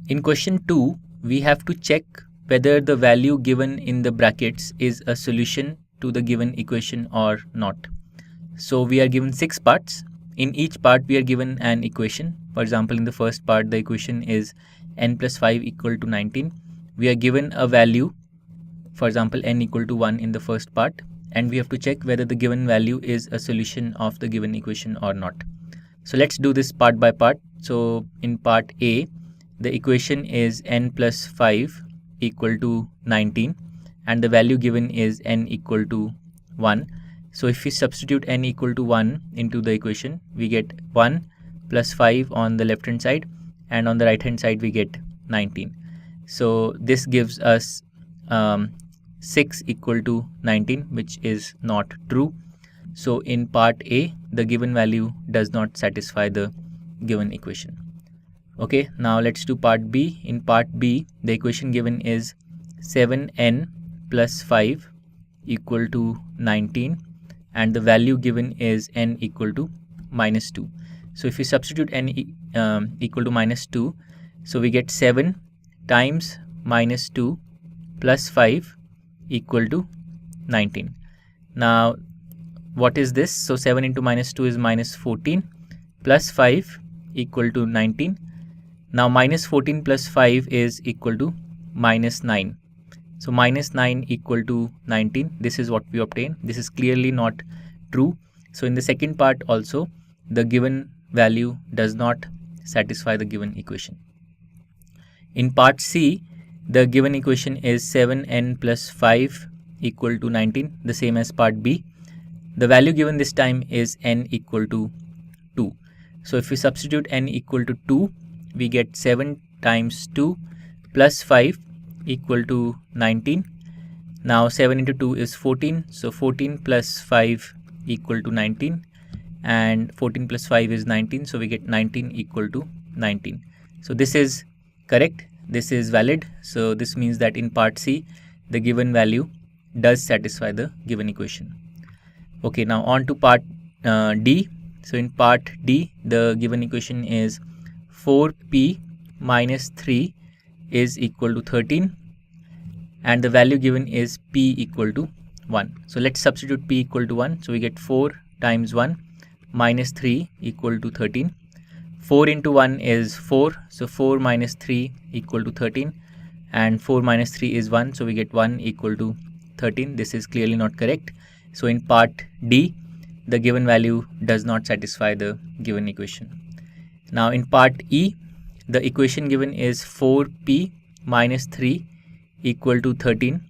In question 2, we have to check whether the value given in the brackets is a solution to the given equation or not. So we are given 6 parts. In each part we are given an equation. For example, in the first part the equation is n plus 5 equal to 19. We are given a value, for example n equal to 1 in the first part, and we have to check whether the given value is a solution of the given equation or not. So let's do this part by part. So in part A, the equation is n plus 5 equal to 19 and the value given is n equal to 1. So if we substitute n equal to 1 into the equation, we get 1 plus 5 on the left hand side, and on the right hand side we get 19. So this gives us 6 equal to 19, which is not true. So in part A, the given value does not satisfy the given equation. Okay, now let's do part B. In part B, the equation given is 7n plus 5 equal to 19 and the value given is n equal to minus 2. So if we substitute n equal to minus 2, so we get 7 times minus 2 plus 5 equal to 19. Now what is this? So 7 into minus 2 is minus 14 plus 5 equal to 19. Now minus 14 plus 5 is equal to minus 9. So minus 9 equal to 19. This is what we obtain. This is clearly not true. So in the second part also, the given value does not satisfy the given equation. In part C, the given equation is 7n plus 5 equal to 19, the same as part B. The value given this time is n equal to 2. So if we substitute n equal to 2, we get 7 times 2 plus 5 equal to 19. Now 7 into 2 is 14. So 14 plus 5 equal to 19, and 14 plus 5 is 19. So we get 19 equal to 19. So this is correct. This is valid. So this means that in part C, the given value does satisfy the given equation. Okay, now on to part D. So in part D, the given equation is 4p minus 3 is equal to 13 and the value given is p equal to 1. So let's substitute p equal to 1. So we get 4 times 1 minus 3 equal to 13. 4 into 1 is 4. So 4 minus 3 equal to 13, and 4 minus 3 is 1. So we get 1 equal to 13. This is clearly not correct. So in part D, the given value does not satisfy the given equation. Now in part E, the equation given is 4p minus 3 equal to 13,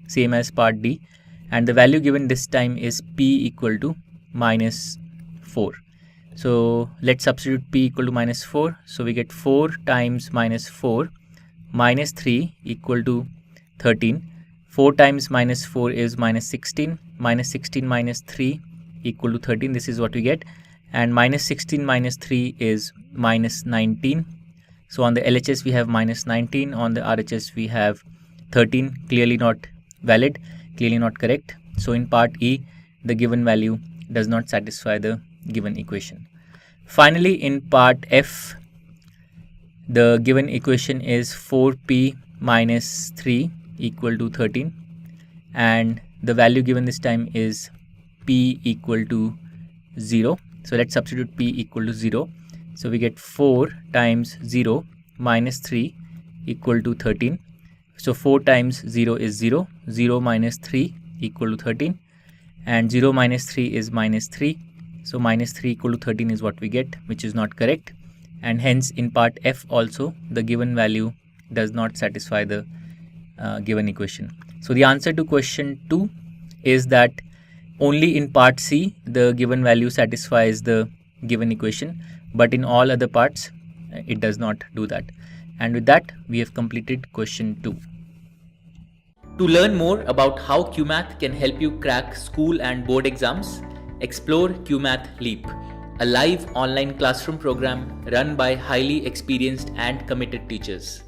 same as part D, and the value given this time is p equal to minus 4. So let's substitute p equal to minus 4. So we get 4 times minus 4 minus 3 equal to 13. 4 times minus 4 is minus 16. Minus 16 minus 3 equal to 13. This is what we get. And minus 16 minus 3 is minus 19. So on the LHS we have minus 19. On the RHS we have 13. Clearly not valid. Clearly not correct. So in part E, the given value does not satisfy the given equation. Finally, in part F, the given equation is 4p minus 3 equal to 13 and the value given this time is p equal to 0. So let's substitute p equal to 0. So we get 4 times 0 minus 3 equal to 13. So 4 times 0 is 0. 0 minus 3 equal to 13, and 0 minus 3 is minus 3. So minus 3 equal to 13 is what we get, which is not correct. And hence in part F also, the given value does not satisfy the given equation. So the answer to question 2 is that only in part C the given value satisfies the given equation, but in all other parts it does not do that. And with that, we have completed question 2. To learn more about how QMath can help you crack school and board exams, explore QMath Leap, a live online classroom program run by highly experienced and committed teachers.